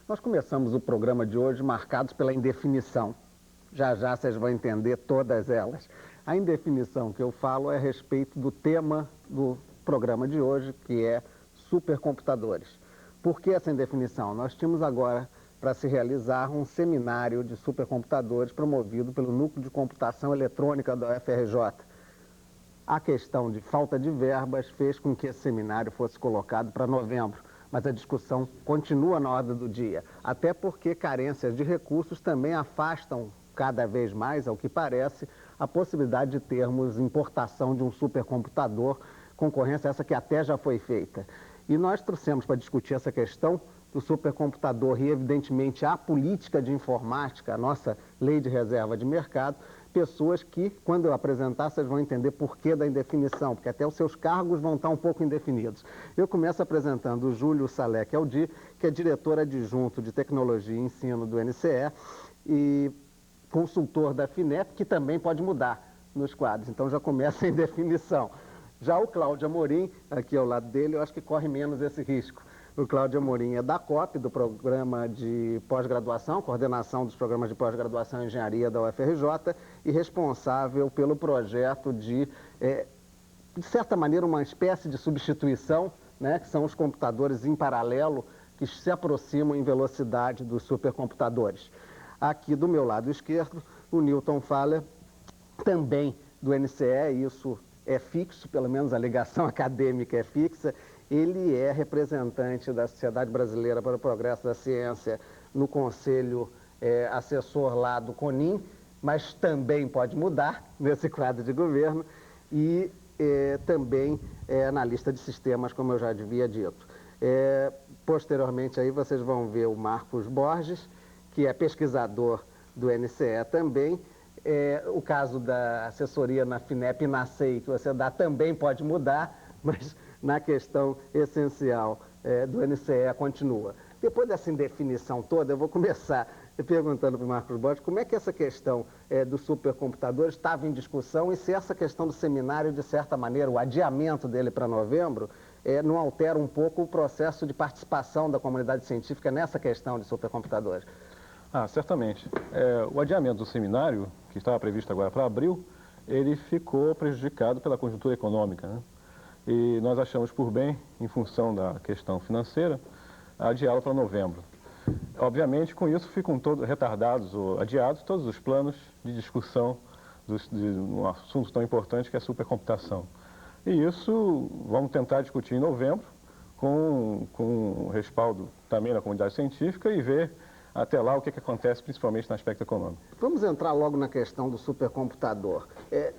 Nós começamos o programa de hoje marcados pela indefinição. Já já vocês vão entender todas elas. A indefinição que eu falo é a respeito do tema do programa de hoje, que é supercomputadores. Por que essa indefinição? Nós tínhamos agora para se realizar um seminário de supercomputadores promovido pelo Núcleo de Computação Eletrônica da UFRJ. A questão de falta de verbas fez com que esse seminário fosse colocado para novembro, mas a discussão continua na ordem do dia, até porque carências de recursos também afastam cada vez mais, ao que parece, a possibilidade de termos importação de um supercomputador, concorrência essa que até já foi feita. E nós trouxemos para discutir essa questão do supercomputador e, evidentemente, a política de informática, a nossa lei de reserva de mercado, pessoas que, quando eu apresentar, vocês vão entender por que da indefinição, porque até os seus cargos vão estar um pouco indefinidos. Eu começo apresentando o Júlio Salek Aldi, que é diretor adjunto de Tecnologia e Ensino do NCE e consultor da FINEP, que também pode mudar nos quadros, então já começa a indefinição. Já o Cláudio Amorim, aqui ao lado dele, eu acho que corre menos esse risco. O Cláudio Amorim é da COP, do Programa de Pós-Graduação, coordenação dos programas de pós-graduação em engenharia da UFRJ, e responsável pelo projeto de certa maneira, uma espécie de substituição, né, que são os computadores em paralelo que se aproximam em velocidade dos supercomputadores. Aqui do meu lado esquerdo, o Newton Faller, também do NCE, isso é fixo, pelo menos a ligação acadêmica é fixa. Ele é representante da Sociedade Brasileira para o Progresso da Ciência no Conselho Assessor lá do CONIM, mas também pode mudar nesse quadro de governo, e também é analista de sistemas, como eu já havia dito. Posteriormente aí vocês vão ver o Marcos Borges, que é pesquisador do NCE também. O caso da assessoria na FINEP e na SEI que você dá também pode mudar, mas na questão essencial do NCE continua. Depois dessa indefinição toda, eu vou começar perguntando para o Marcos Borges como é que essa questão dos supercomputadores estava em discussão e se essa questão do seminário, de certa maneira, o adiamento dele para novembro, não altera um pouco o processo de participação da comunidade científica nessa questão de supercomputadores. Certamente. O adiamento do seminário, que estava previsto agora para abril, ele ficou prejudicado pela conjuntura econômica, né? E nós achamos por bem, em função da questão financeira, adiá-lo para novembro. Obviamente, com isso ficam retardados ou adiados todos os planos de discussão de um assunto tão importante que é a supercomputação. E isso vamos tentar discutir em novembro, com respaldo também da comunidade científica e ver até lá o que acontece, principalmente no aspecto econômico. Vamos entrar logo na questão do supercomputador.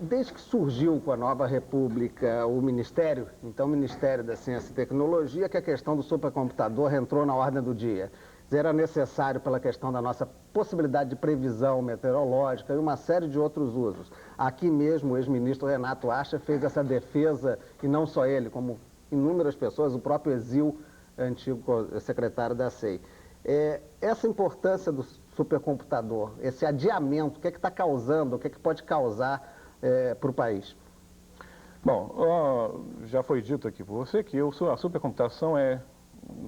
Desde que surgiu com a nova república o Ministério, então o Ministério da Ciência e Tecnologia, que a questão do supercomputador entrou na ordem do dia. Era necessário pela questão da nossa possibilidade de previsão meteorológica e uma série de outros usos. Aqui mesmo o ex-ministro Renato Acha fez essa defesa, e não só ele, como inúmeras pessoas, o próprio Exil, antigo secretário da SEI. Essa importância do supercomputador, esse adiamento, o que está causando, o que pode causar para o país? Bom, já foi dito aqui por você que a supercomputação é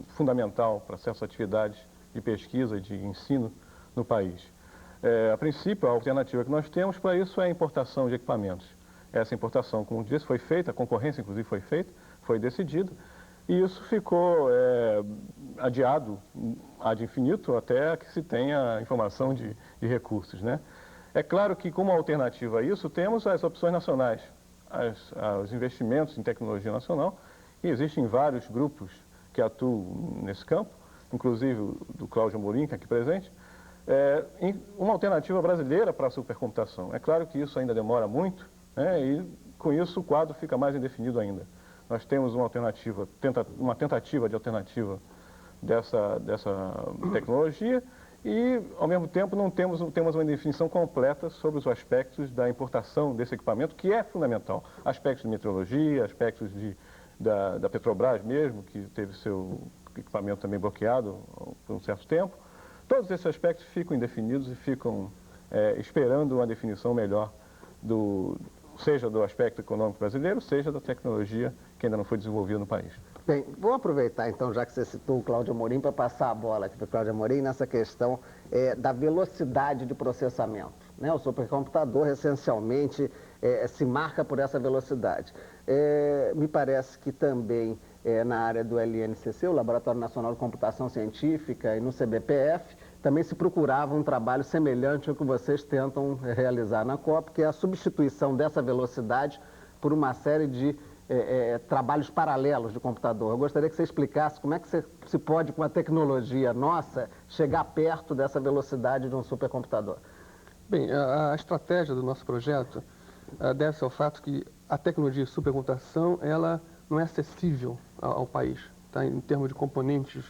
fundamental para certas atividades de pesquisa e de ensino no país. A princípio, a alternativa que nós temos para isso é a importação de equipamentos. Essa importação, como disse, foi feita, a concorrência inclusive foi feita, foi decidida, e isso ficou adiado ad infinito até que se tenha informação de recursos, né? É claro que, como alternativa a isso, temos as opções nacionais, os investimentos em tecnologia nacional, e existem vários grupos que atuam nesse campo, inclusive o do Cláudio Amorim, que é aqui presente, uma alternativa brasileira para a supercomputação. É claro que isso ainda demora muito, né, e com isso o quadro fica mais indefinido ainda. Nós temos uma tentativa de alternativa dessa tecnologia e, ao mesmo tempo, não temos uma definição completa sobre os aspectos da importação desse equipamento, que é fundamental. Aspectos de meteorologia, aspectos da Petrobras mesmo, que teve seu equipamento também bloqueado por um certo tempo. Todos esses aspectos ficam indefinidos e ficam esperando uma definição melhor, seja do aspecto econômico brasileiro, seja da tecnologia que ainda não foi desenvolvida no país. Bem, vamos aproveitar então, já que você citou o Cláudio Amorim, para passar a bola aqui para o Cláudio Amorim nessa questão da velocidade de processamento, né? O supercomputador, essencialmente, se marca por essa velocidade. Me parece que também na área do LNCC, o Laboratório Nacional de Computação Científica, e no CBPF, também se procurava um trabalho semelhante ao que vocês tentam realizar na COP, que é a substituição dessa velocidade por uma série de trabalhos paralelos de computador. Eu gostaria que você explicasse como é que se pode, com a tecnologia nossa, chegar perto dessa velocidade de um supercomputador. Bem, a estratégia do nosso projeto deve-se ao fato que a tecnologia de supercomputação ela não é acessível ao país, tá? Em termos de componentes,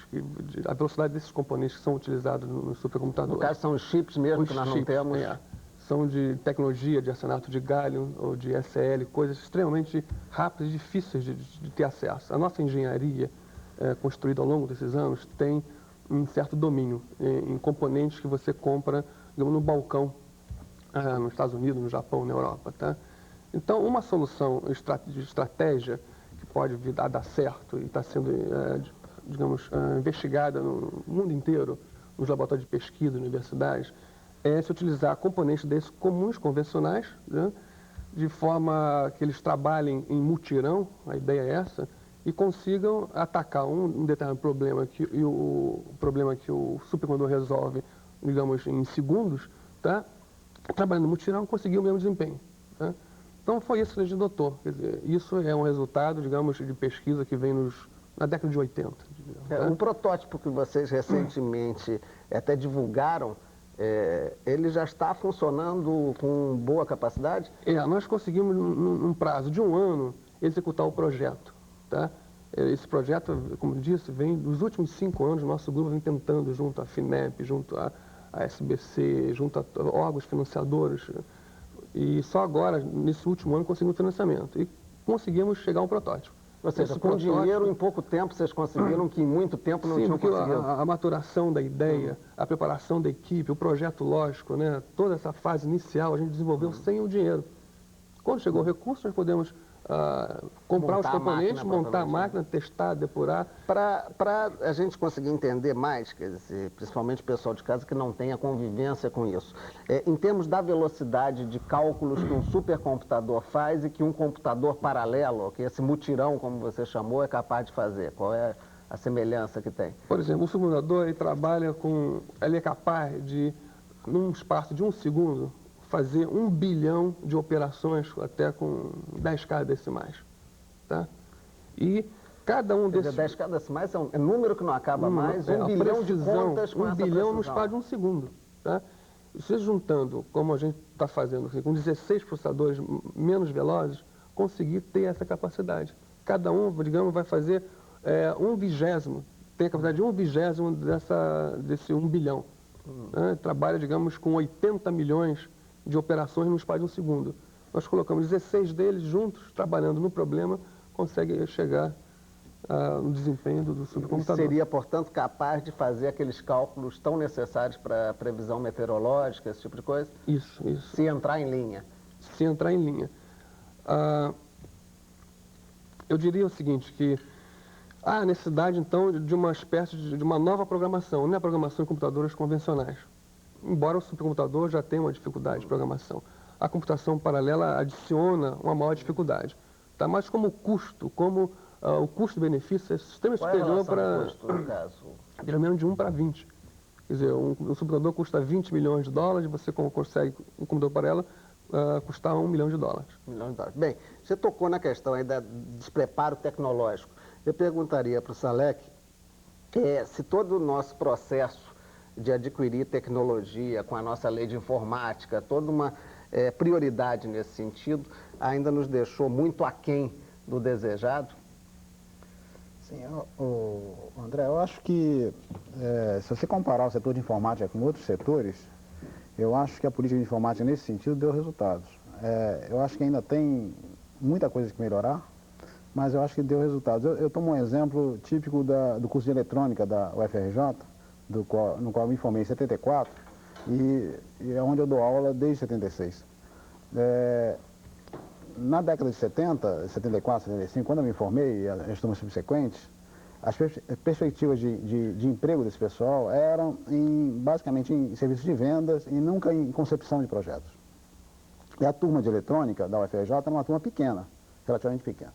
a velocidade desses componentes que são utilizados no supercomputador. No caso, são os chips mesmo que nós não temos. São de tecnologia de arsenato de gálio ou de SL, coisas extremamente rápidas e difíceis de ter acesso. A nossa engenharia, construída ao longo desses anos, tem um certo domínio em componentes que você compra, digamos, no balcão, nos Estados Unidos, no Japão, na Europa, tá? Então, uma solução de estratégia que pode vir a dar certo e está sendo, digamos, investigada no mundo inteiro, nos laboratórios de pesquisa, universidades, é se utilizar componentes desses comuns, convencionais, né, de forma que eles trabalhem em mutirão, a ideia é essa, e consigam atacar um determinado problema e o problema que o supercomputador resolve, digamos, em segundos, tá? Trabalhando no mutirão, conseguir o mesmo desempenho. Tá? Então, foi isso que a gente adotou. Quer dizer, isso é um resultado, digamos, de pesquisa que vem na década de 80. Tá? Um protótipo que vocês recentemente até divulgaram, ele já está funcionando com boa capacidade? Nós conseguimos, num prazo de 1 ano, executar o projeto. Tá? Esse projeto, como eu disse, vem dos últimos 5 anos, nosso grupo vem tentando, junto à FINEP, junto à SBC, junto a órgãos financiadores, e só agora, nesse último ano, conseguimos financiamento. E conseguimos chegar a um protótipo. Ou seja, com dinheiro, em pouco tempo, vocês conseguiram que em muito tempo não tinham conseguido. A maturação da ideia, a preparação da equipe, o projeto lógico, né, toda essa fase inicial a gente desenvolveu sem o dinheiro. Quando chegou o recurso, nós podemos comprar os componentes, montar a máquina, testar, depurar. Para a gente conseguir entender mais, quer dizer, principalmente o pessoal de casa que não tem a convivência com isso, em termos da velocidade de cálculos que um supercomputador faz e que um computador paralelo, que esse mutirão, como você chamou, é capaz de fazer, qual é a semelhança que tem? Por exemplo, um supercomputador ele é capaz de, num espaço de 1 segundo, fazer 1 bilhão de operações até com 10k decimais, tá? E cada um desses... 10k decimais é um número que não acaba mais, 1 bilhão de contas com essa precisão. 1 bilhão no espaço de 1 segundo, tá? Se juntando, como a gente está fazendo, assim, com 16 processadores menos velozes, conseguir ter essa capacidade. Cada um, digamos, vai fazer 1/20, tem a capacidade de 1/20 desse 1 bilhão. Né? Trabalha, digamos, com 80 milhões de operações no espaço de 1 segundo. Nós colocamos 16 deles juntos, trabalhando no problema, consegue chegar no desempenho do supercomputador. Seria, portanto, capaz de fazer aqueles cálculos tão necessários para previsão meteorológica, esse tipo de coisa? Isso. Se entrar em linha. Se entrar em linha. Eu diria o seguinte, que há necessidade, então, de uma espécie de uma nova programação, não é a programação em computadores convencionais. Embora o supercomputador já tenha uma dificuldade de programação. A computação paralela adiciona uma maior dificuldade. Tá? Mas como custo, o custo-benefício é extremamente superior para... custo, no caso? Pelo menos de 1 para 20. Quer dizer, um supercomputador custa 20 milhões de dólares, você consegue um computador paralela custar 1 milhão de dólares. 1 milhão de dólares. Bem, você tocou na questão aí do despreparo tecnológico. Eu perguntaria para o Salek se todo o nosso processo de adquirir tecnologia com a nossa lei de informática, toda uma prioridade nesse sentido, ainda nos deixou muito aquém do desejado? Sim, André, eu acho que se você comparar o setor de informática com outros setores, eu acho que a política de informática nesse sentido deu resultados. Eu acho que ainda tem muita coisa que melhorar, mas eu acho que deu resultados. Eu tomo um exemplo típico do curso de eletrônica da UFRJ, no qual eu me formei em 74, e é onde eu dou aula desde 76. na década de 70, 74, 75, quando eu me formei, e as turmas subsequentes, as perspectivas de emprego desse pessoal eram basicamente em serviços de vendas e nunca em concepção de projetos. E a turma de eletrônica da UFRJ era uma turma pequena, relativamente pequena.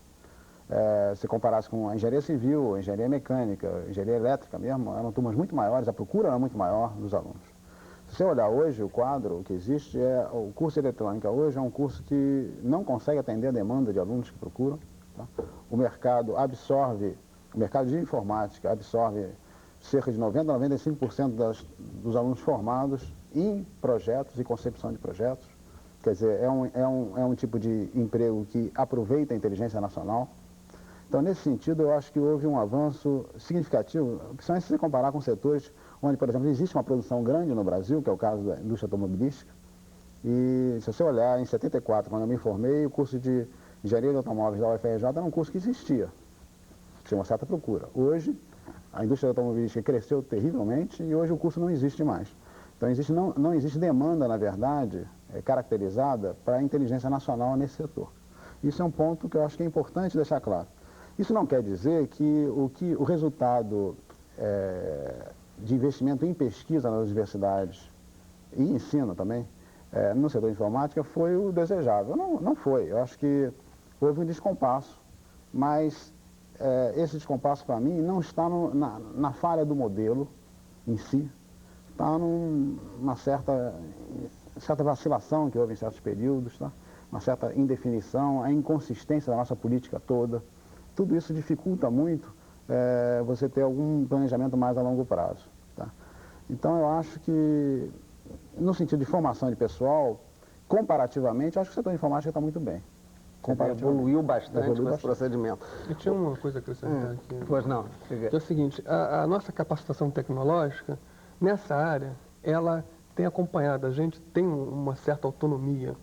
Se comparasse com a engenharia civil, a engenharia mecânica, a engenharia elétrica mesmo, eram turmas muito maiores, a procura era muito maior dos alunos. Se você olhar hoje, o quadro que existe o curso de eletrônica hoje é um curso que não consegue atender a demanda de alunos que procuram. Tá? O mercado de informática absorve cerca de 90% a 95% dos alunos formados em projetos e concepção de projetos. Quer dizer, é um tipo de emprego que aproveita a inteligência nacional. Então, nesse sentido, eu acho que houve um avanço significativo, principalmente se você comparar com setores onde, por exemplo, existe uma produção grande no Brasil, que é o caso da indústria automobilística. E se você olhar, em 74, quando eu me formei, o curso de engenharia de automóveis da UFRJ era um curso que existia, tinha uma certa procura. Hoje, a indústria automobilística cresceu terrivelmente e hoje o curso não existe mais. Então, não existe demanda, na verdade, caracterizada para a inteligência nacional nesse setor. Isso é um ponto que eu acho que é importante deixar claro. Isso não quer dizer que o resultado de investimento em pesquisa nas universidades e ensino também, no setor de informática, foi o desejável. Não foi. Eu acho que houve um descompasso, mas esse descompasso, para mim, não está na falha do modelo em si, está numa certa vacilação que houve em certos períodos, tá? Uma certa indefinição, a inconsistência da nossa política toda. Tudo isso dificulta muito você ter algum planejamento mais a longo prazo. Tá? Então, eu acho que, no sentido de formação de pessoal, comparativamente, eu acho que o setor de informática está muito bem. Evoluiu bastante com esse procedimento. Eu tinha uma coisa a acrescentar aqui. Pois não. Que é o seguinte, a nossa capacitação tecnológica, nessa área, ela tem acompanhado, a gente tem uma certa autonomia.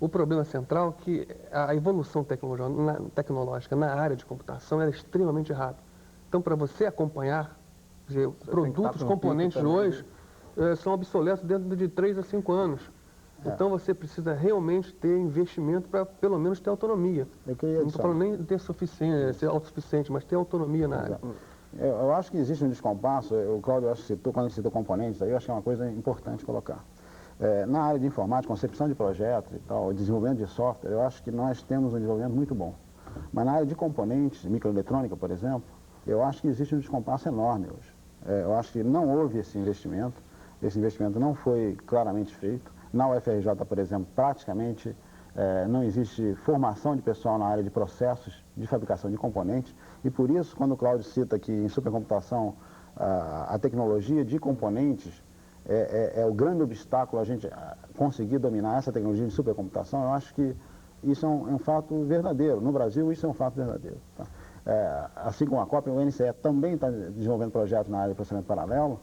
O problema central é que a evolução tecnológica na área de computação é extremamente rápida. Então, para você acompanhar, dizer, produtos, componentes hoje são obsoletos dentro de 3 a 5 anos. Então, você precisa realmente ter investimento para, pelo menos, ter autonomia. Não estou falando nem de ter ser autossuficiente, mas ter autonomia na área. Eu acho que existe um descompasso, o Cláudio quando ele citou componentes, aí eu acho que é uma coisa importante colocar. Na área de informática, concepção de projetos e tal, desenvolvimento de software, eu acho que nós temos um desenvolvimento muito bom. Mas na área de componentes, microeletrônica, por exemplo, eu acho que existe um descompasso enorme hoje. Eu acho que não houve esse investimento não foi claramente feito. Na UFRJ, por exemplo, praticamente não existe formação de pessoal na área de processos de fabricação de componentes, e por isso, quando o Cláudio cita que em supercomputação a tecnologia de componentes é o grande obstáculo a gente conseguir dominar essa tecnologia de supercomputação, eu acho que isso é um fato verdadeiro. No Brasil, isso é um fato verdadeiro. Tá? Assim como a COP, o NCE também está desenvolvendo projetos na área de processamento paralelo,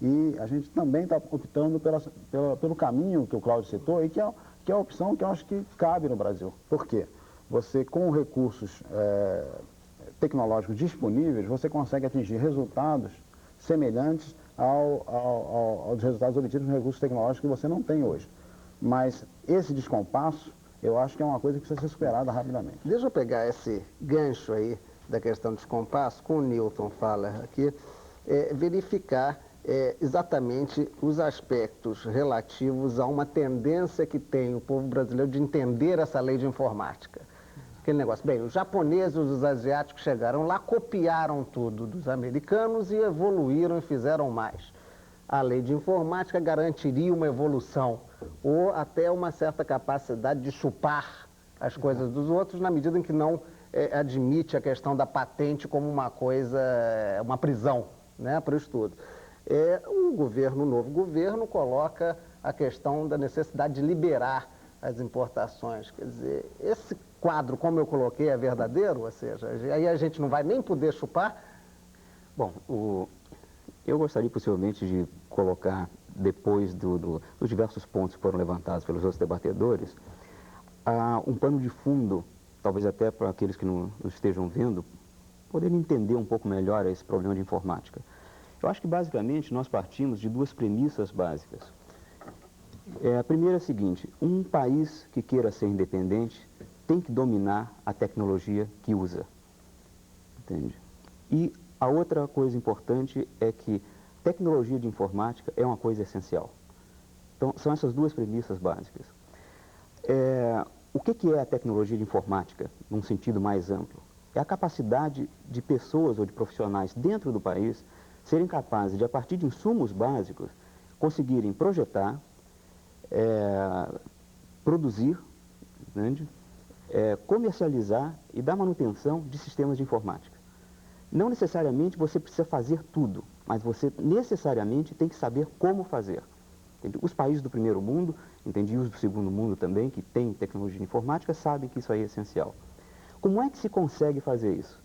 e a gente também está optando pelo caminho que o Cláudio citou, e que é a opção que eu acho que cabe no Brasil. Por quê? Você, com recursos tecnológicos disponíveis, você consegue atingir resultados semelhantes aos resultados obtidos com recursos tecnológicos que você não tem hoje. Mas esse descompasso, eu acho que é uma coisa que precisa ser superada rapidamente. Deixa eu pegar esse gancho aí da questão do descompasso, com o Newton fala aqui, verificar exatamente os aspectos relativos a uma tendência que tem o povo brasileiro de entender essa lei de informática. Aquele negócio, bem, os japoneses e os asiáticos chegaram lá, copiaram tudo dos americanos e evoluíram e fizeram mais. A lei de informática garantiria uma evolução ou até uma certa capacidade de chupar as coisas dos outros, na medida em que não admite a questão da patente como uma coisa, uma prisão, né, para o estudo. O novo governo coloca a questão da necessidade de liberar as importações. Quer dizer, esse quadro, como eu coloquei, é verdadeiro? Ou seja, aí a gente não vai nem poder chupar? Bom, eu gostaria possivelmente de colocar, depois dos diversos pontos que foram levantados pelos outros debatedores, um pano de fundo, talvez até para aqueles que não estejam vendo, poderem entender um pouco melhor esse problema de informática. Eu acho que, basicamente, nós partimos de duas premissas básicas. A primeira é a seguinte: um país que queira ser independente tem que dominar a tecnologia que usa, entende? E a outra coisa importante é que tecnologia de informática é uma coisa essencial. Então, são essas duas premissas básicas. O que é a tecnologia de informática, num sentido mais amplo? É a capacidade de pessoas ou de profissionais dentro do país serem capazes de, a partir de insumos básicos, conseguirem projetar, produzir, entende? Comercializar e dar manutenção de sistemas de informática. Não necessariamente você precisa fazer tudo, mas você necessariamente tem que saber como fazer. Entende? Os países do primeiro mundo, entende? E os do segundo mundo também, que têm tecnologia de informática, sabem que isso aí é essencial. Como é que se consegue fazer isso?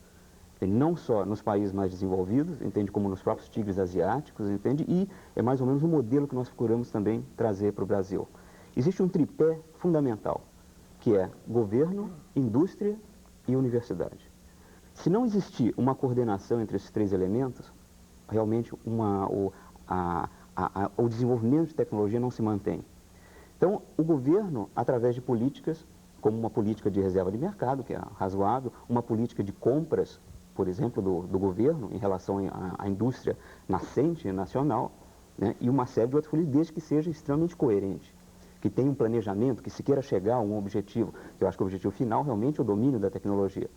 Entende? Não só nos países mais desenvolvidos, entende? Como nos próprios tigres asiáticos, entende? E é mais ou menos um modelo que nós procuramos também trazer para o Brasil. Existe um tripé fundamental, que é governo, indústria e universidade. Se não existir uma coordenação entre esses três elementos, realmente o desenvolvimento de tecnologia não se mantém. Então, o governo, através de políticas, como uma política de reserva de mercado, que é razoável, uma política de compras, por exemplo, do governo em relação à indústria nascente nacional, né, e uma série de outras políticas, desde que seja extremamente coerente, que tenha um planejamento, que se queira chegar a um objetivo, que eu acho que o objetivo final realmente é o domínio da tecnologia.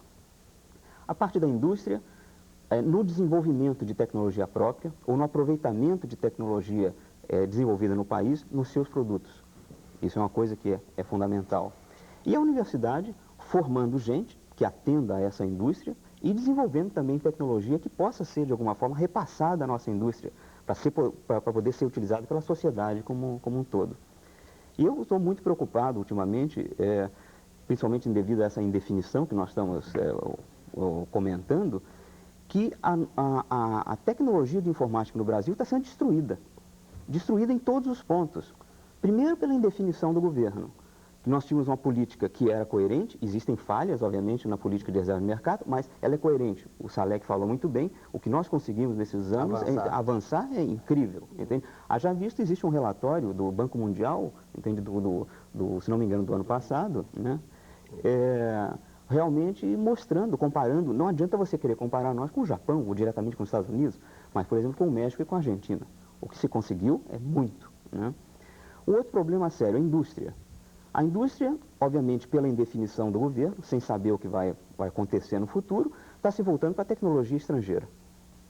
A parte da indústria, no desenvolvimento de tecnologia própria ou no aproveitamento de tecnologia desenvolvida no país nos seus produtos. Isso é uma coisa que é fundamental. E a universidade formando gente que atenda a essa indústria e desenvolvendo também tecnologia que possa ser, de alguma forma, repassada à nossa indústria, para poder ser utilizada pela sociedade como um todo. E eu estou muito preocupado ultimamente, principalmente devido a essa indefinição que nós estamos comentando, que a tecnologia de informática no Brasil está sendo destruída em todos os pontos. Primeiro pela indefinição do governo. Nós tínhamos uma política que era coerente, existem falhas, obviamente, na política de reserva de mercado, mas ela é coerente. O Salek falou muito bem, o que nós conseguimos nesses anos avançar é incrível, entende? Haja visto, existe um relatório do Banco Mundial, entende? Se não me engano, do ano passado, né? Realmente mostrando, comparando, não adianta você querer comparar nós com o Japão ou diretamente com os Estados Unidos, mas, por exemplo, com o México e com a Argentina. O que se conseguiu é muito, né? O outro problema sério é a indústria. A indústria, obviamente, pela indefinição do governo, sem saber o que vai acontecer no futuro, está se voltando para a tecnologia estrangeira.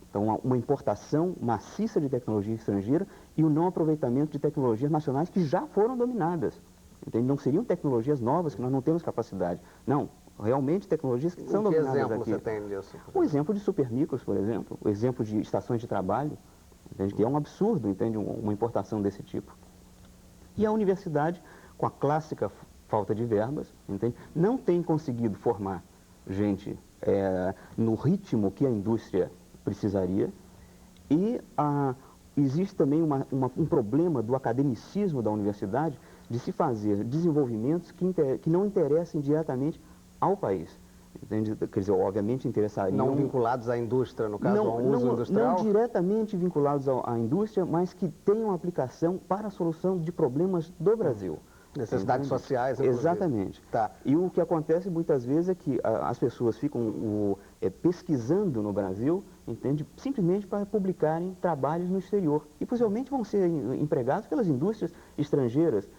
Então, uma importação maciça de tecnologia estrangeira e o não aproveitamento de tecnologias nacionais que já foram dominadas. Entende? Não seriam tecnologias novas que nós não temos capacidade. Não, realmente tecnologias que são dominadas aqui. Que exemplo você tem disso? O exemplo de supermicros, por exemplo, o exemplo de estações de trabalho, entende? Que é um absurdo, entende? Uma importação desse tipo. E a universidade, com a clássica falta de verbas, entende? Não tem conseguido formar gente no ritmo que a indústria precisaria e existe também um problema do academicismo da universidade de se fazer desenvolvimentos que não interessem diretamente ao país. Entende? Quer dizer, obviamente interessariam... Não vinculados à indústria, no caso, ao uso industrial? Não diretamente vinculados à indústria, mas que tenham aplicação para a solução de problemas do Brasil. Necessidades sociais, inclusive. Exatamente. Tá. E o que acontece muitas vezes é que as pessoas ficam pesquisando no Brasil, entende? Simplesmente para publicarem trabalhos no exterior. E possivelmente vão ser empregados pelas indústrias estrangeiras.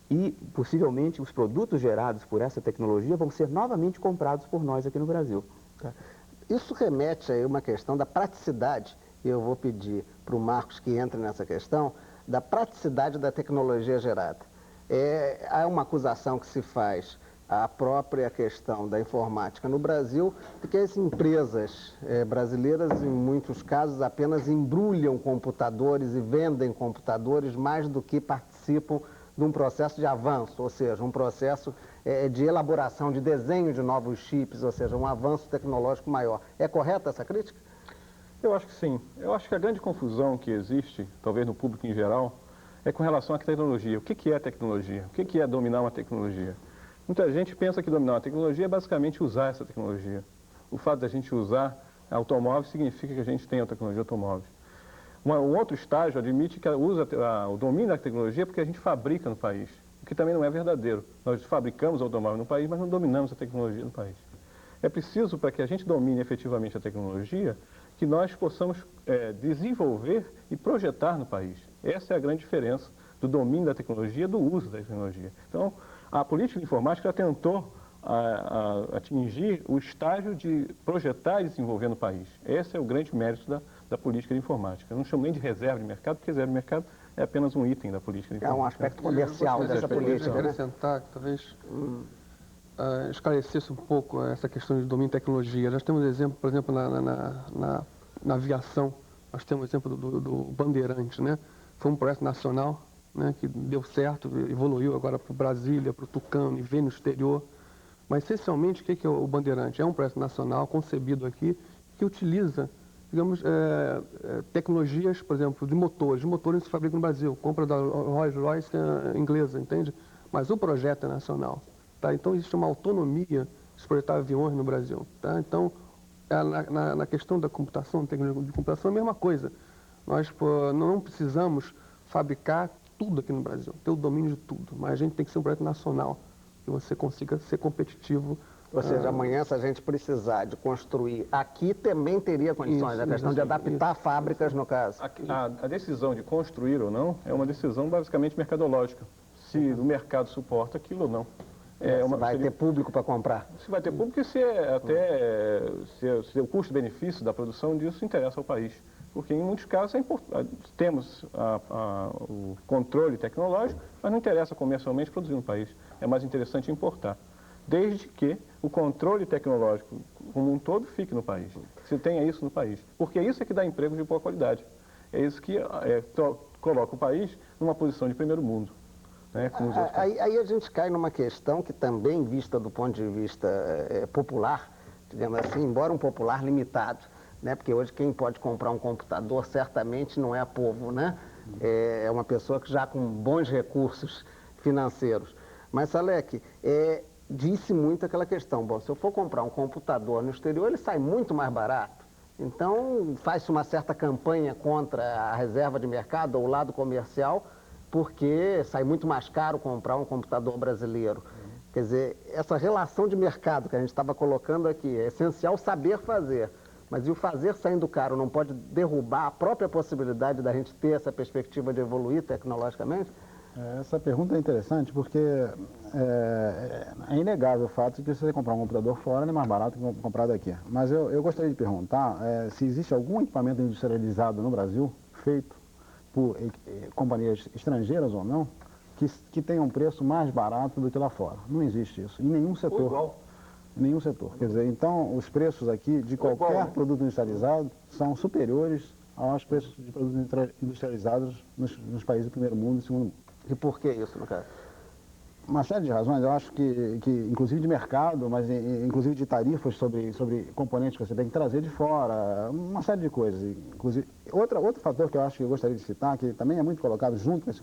E, possivelmente, os produtos gerados por essa tecnologia vão ser novamente comprados por nós aqui no Brasil. Isso remete a uma questão da praticidade, e eu vou pedir para o Marcos que entre nessa questão, da praticidade da tecnologia gerada. Há uma acusação que se faz à própria questão da informática no Brasil, de que as empresas brasileiras, em muitos casos, apenas embrulham computadores e vendem computadores mais do que participam de um processo de avanço, ou seja, um processo de elaboração, de desenho de novos chips, ou seja, um avanço tecnológico maior. É correta essa crítica? Eu acho que sim. Eu acho que a grande confusão que existe, talvez no público em geral, é com relação à tecnologia. O que é tecnologia? O que é dominar uma tecnologia? Muita gente pensa que dominar uma tecnologia é basicamente usar essa tecnologia. O fato de a gente usar automóvel significa que a gente tem a tecnologia automóvel. Um outro estágio admite que usa o domínio da tecnologia porque a gente fabrica no país. o que também não é verdadeiro. Nós fabricamos automóvel no país, mas não dominamos a tecnologia no país. É preciso, para que a gente domine efetivamente a tecnologia, que nós possamos desenvolver e projetar no país. Essa é a grande diferença do domínio da tecnologia, do uso da tecnologia. Então, a política de informática tentou atingir o estágio de projetar e desenvolver no país. Esse é o grande mérito da política de informática. Eu não chamo nem de reserva de mercado, porque reserva de mercado é apenas um item da política de informática. É um aspecto comercial dessa política, Eu né? acrescentar, talvez esclarecesse um pouco essa questão de domínio de tecnologia. Nós temos exemplo, por exemplo, na aviação, nós temos o exemplo do Bandeirante, né? Foi um projeto nacional, né, que deu certo, evoluiu agora para o Brasília, para o Tucano e veio no exterior. Mas, essencialmente, o que é o Bandeirante? É um projeto nacional concebido aqui que utiliza, digamos, tecnologias, por exemplo, de motores. Motores se fabricam no Brasil, compra da Rolls-Royce inglesa, entende? Mas o projeto é nacional. Tá? Então, existe uma autonomia de projetar aviões no Brasil. Tá? Então, na questão da computação, da tecnologia de computação, é a mesma coisa. Nós não precisamos fabricar tudo aqui no Brasil, ter o domínio de tudo, mas a gente tem que ser um projeto nacional, que você consiga ser competitivo. Ou seja, amanhã, se a gente precisar de construir aqui, também teria condições. A questão de adaptar fábricas, no caso. A decisão de construir ou não é uma decisão basicamente mercadológica. Se o mercado suporta aquilo ou não. Vai ter público para comprar. Se vai ter público e se o custo-benefício da produção disso interessa ao país. Porque em muitos casos temos o controle tecnológico, mas não interessa comercialmente produzir no país. É mais interessante importar. Desde que o controle tecnológico como um todo fique no país. Se tenha isso no país. Porque isso é que dá emprego de boa qualidade. É isso que coloca o país numa posição de primeiro mundo. Né, aí a gente cai numa questão que também, vista do ponto de vista popular, digamos assim, embora um popular limitado, né, porque hoje quem pode comprar um computador certamente não é povo, né? É uma pessoa que já com bons recursos financeiros. Mas, Salek, disse muito aquela questão, bom, se eu for comprar um computador no exterior, ele sai muito mais barato. Então, faz-se uma certa campanha contra a reserva de mercado ou o lado comercial, porque sai muito mais caro comprar um computador brasileiro. Quer dizer, essa relação de mercado que a gente estava colocando aqui, é essencial saber fazer. Mas e o fazer saindo caro não pode derrubar a própria possibilidade da gente ter essa perspectiva de evoluir tecnologicamente? Essa pergunta é interessante porque é inegável o fato de que você comprar um computador fora é mais barato que comprar daqui. Mas eu gostaria de perguntar se existe algum equipamento industrializado no Brasil, feito por companhias estrangeiras ou não, que tenha um preço mais barato do que lá fora. Não existe isso, em nenhum setor. Ou igual. Em nenhum setor. Quer dizer, então, os preços aqui de qualquer produto industrializado são superiores aos preços de produtos industrializados nos países do primeiro mundo e segundo mundo. E por que isso, no caso? Uma série de razões. Eu acho que inclusive de mercado, mas inclusive de tarifas sobre componentes que você tem que trazer de fora, uma série de coisas. Inclusive, outro fator que eu acho que eu gostaria de citar, que também é muito colocado junto com esse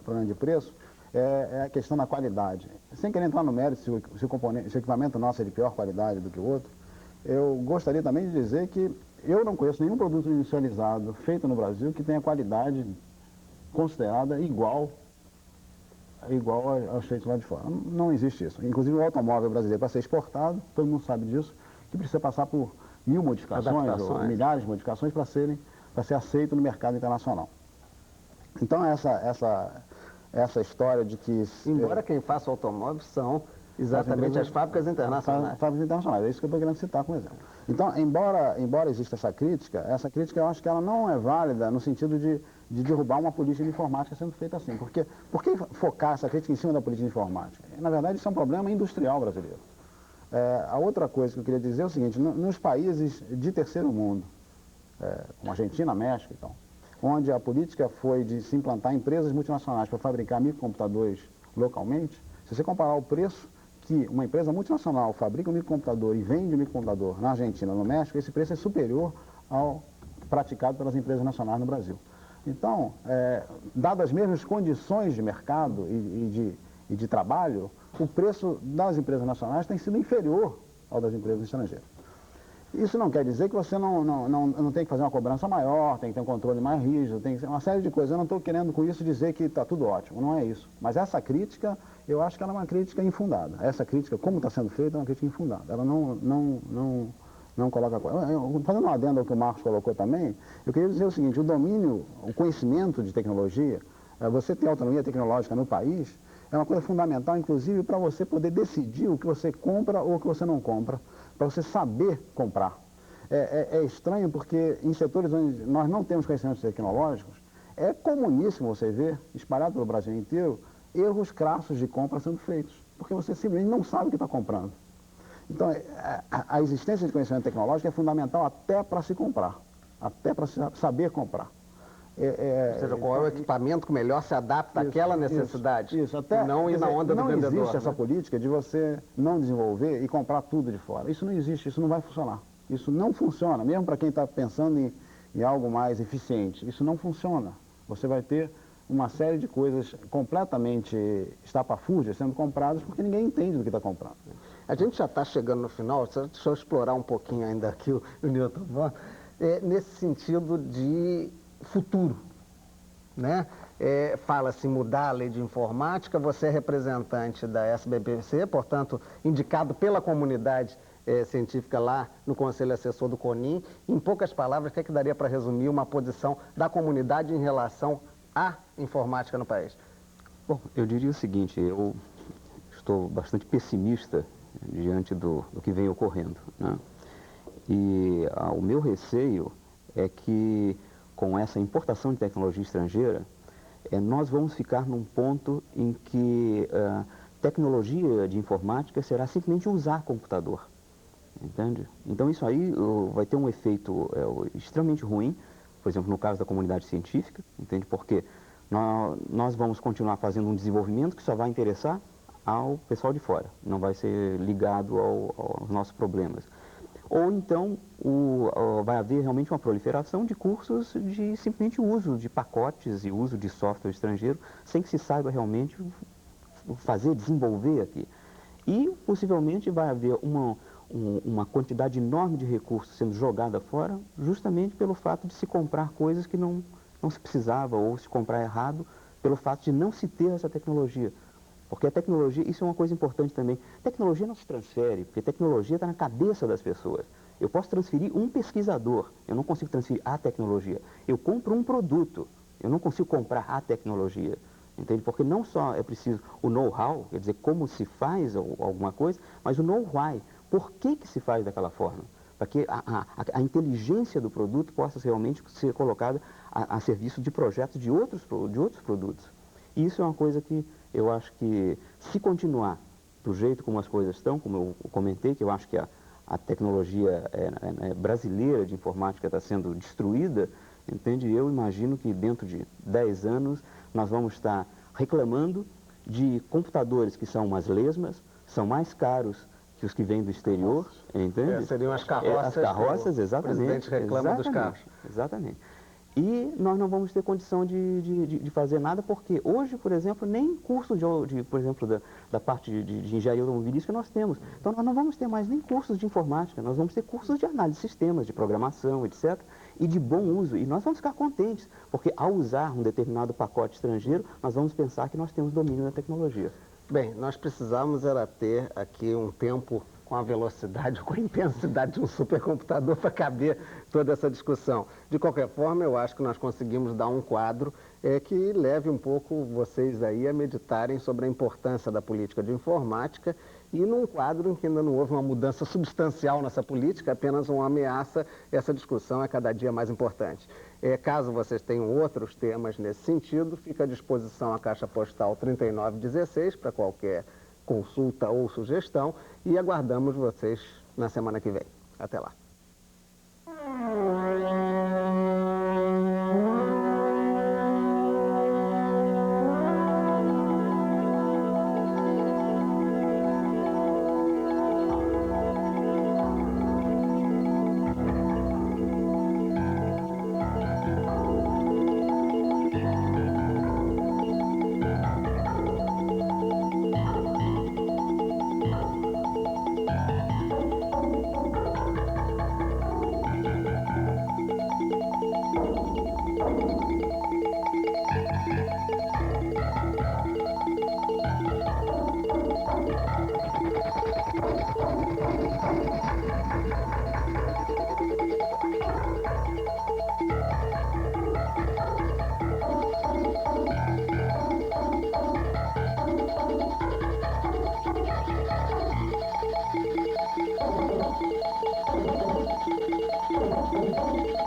problema de preço, é a questão da qualidade. Sem querer entrar no mérito se o equipamento nosso é de pior qualidade do que o outro, eu gostaria também de dizer que eu não conheço nenhum produto industrializado feito no Brasil que tenha qualidade considerada igual aos feitos lá de fora. Não existe isso. Inclusive o automóvel brasileiro, para ser exportado, todo mundo sabe disso, que precisa passar por 1000 modificações ou milhares de modificações para ser aceito no mercado internacional. Então essa história de que... Embora quem faça automóveis são exatamente as fábricas internacionais. Fábricas internacionais, é isso que eu estou querendo citar como exemplo. Então, embora exista essa crítica eu acho que ela não é válida no sentido de derrubar uma política de informática sendo feita assim. Por que focar essa crítica em cima da política de informática? Na verdade, isso é um problema industrial brasileiro. A outra coisa que eu queria dizer é o seguinte, nos países de terceiro mundo, como Argentina, México e tal, onde a política foi de se implantar empresas multinacionais para fabricar microcomputadores localmente, se você comparar o preço que uma empresa multinacional fabrica um microcomputador e vende um microcomputador na Argentina, no México, esse preço é superior ao praticado pelas empresas nacionais no Brasil. Então, dadas as mesmas condições de mercado e de trabalho, o preço das empresas nacionais tem sido inferior ao das empresas estrangeiras. Isso não quer dizer que você não tem que fazer uma cobrança maior, tem que ter um controle mais rígido, tem que ser uma série de coisas. Eu não estou querendo com isso dizer que está tudo ótimo, não é isso. Mas essa crítica, eu acho que ela é uma crítica infundada. Essa crítica, como está sendo feita, é uma crítica infundada. Ela não coloca... Fazendo um adendo ao que o Marcos colocou também, eu queria dizer o seguinte, o domínio, o conhecimento de tecnologia, você ter autonomia tecnológica no país, é uma coisa fundamental, inclusive, para você poder decidir o que você compra ou o que você não compra, para você saber comprar. É estranho porque em setores onde nós não temos conhecimentos tecnológicos, é comuníssimo você ver, espalhado pelo Brasil inteiro, erros crassos de compra sendo feitos, porque você simplesmente não sabe o que está comprando. Então, a existência de conhecimento tecnológico é fundamental até para se comprar, até para saber comprar. Ou seja, qual é o equipamento que melhor se adapta àquela necessidade? Isso, até não ir na onda do vendedor. Não existe essa política de você não desenvolver e comprar tudo de fora. Isso não existe, isso não vai funcionar. Isso não funciona, mesmo para quem está pensando em algo mais eficiente. Isso não funciona. Você vai ter uma série de coisas completamente estapafúrdias sendo compradas porque ninguém entende do que está comprando. A gente já está chegando no final, deixa eu explorar um pouquinho ainda aqui o Newton Von, nesse sentido de futuro, né? Fala-se mudar a lei de informática, você é representante da SBPC, portanto, indicado pela comunidade científica lá no Conselho Assessor do CONIM. Em poucas palavras, o que é que daria para resumir uma posição da comunidade em relação à informática no país? Bom, eu diria o seguinte, eu estou bastante pessimista diante do que vem ocorrendo, né? E o meu receio é que com essa importação de tecnologia estrangeira, nós vamos ficar num ponto em que tecnologia de informática será simplesmente usar computador, entende? Então isso aí vai ter um efeito extremamente ruim, por exemplo, no caso da comunidade científica, entende? Porque nós vamos continuar fazendo um desenvolvimento que só vai interessar ao pessoal de fora, não vai ser ligado aos nossos problemas. Ou então vai haver realmente uma proliferação de cursos de simplesmente uso de pacotes e uso de software estrangeiro, sem que se saiba realmente desenvolver aqui. E possivelmente vai haver uma quantidade enorme de recursos sendo jogada fora, justamente pelo fato de se comprar coisas que não se precisava, ou se comprar errado, pelo fato de não se ter essa tecnologia. Porque a tecnologia, isso é uma coisa importante também, tecnologia não se transfere, porque tecnologia está na cabeça das pessoas. Eu posso transferir um pesquisador, eu não consigo transferir a tecnologia. Eu compro um produto, eu não consigo comprar a tecnologia, entende? Porque não só é preciso o know-how, quer dizer, como se faz alguma coisa, mas o know-why, por que se faz daquela forma? Para que a inteligência do produto possa realmente ser colocada a serviço de projetos de outros produtos. E isso é uma coisa que eu acho que, se continuar do jeito como as coisas estão, como eu comentei, que eu acho que a tecnologia brasileira de informática está sendo destruída, entende? Eu imagino que dentro de 10 anos nós vamos estar reclamando de computadores que são umas lesmas, são mais caros que os que vêm do exterior, entende? Seriam as carroças. As carroças, exatamente. O presidente reclama dos carros. Exatamente. E nós não vamos ter condição de fazer nada, porque hoje, por exemplo, nem curso por exemplo, da parte de engenharia automobilística nós temos. Então, nós não vamos ter mais nem cursos de informática, nós vamos ter cursos de análise de sistemas, de programação, etc., e de bom uso. E nós vamos ficar contentes, porque ao usar um determinado pacote estrangeiro, nós vamos pensar que nós temos domínio da tecnologia. Bem, nós precisamos era ter aqui um tempo com a velocidade, com a intensidade de um supercomputador para caber toda essa discussão. De qualquer forma, eu acho que nós conseguimos dar um quadro que leve um pouco vocês aí a meditarem sobre a importância da política de informática e num quadro em que ainda não houve uma mudança substancial nessa política, apenas uma ameaça, essa discussão é cada dia mais importante. Caso vocês tenham outros temas nesse sentido, fica à disposição a Caixa Postal 3916 para qualquer consulta ou sugestão e aguardamos vocês na semana que vem. Até lá. Obrigado.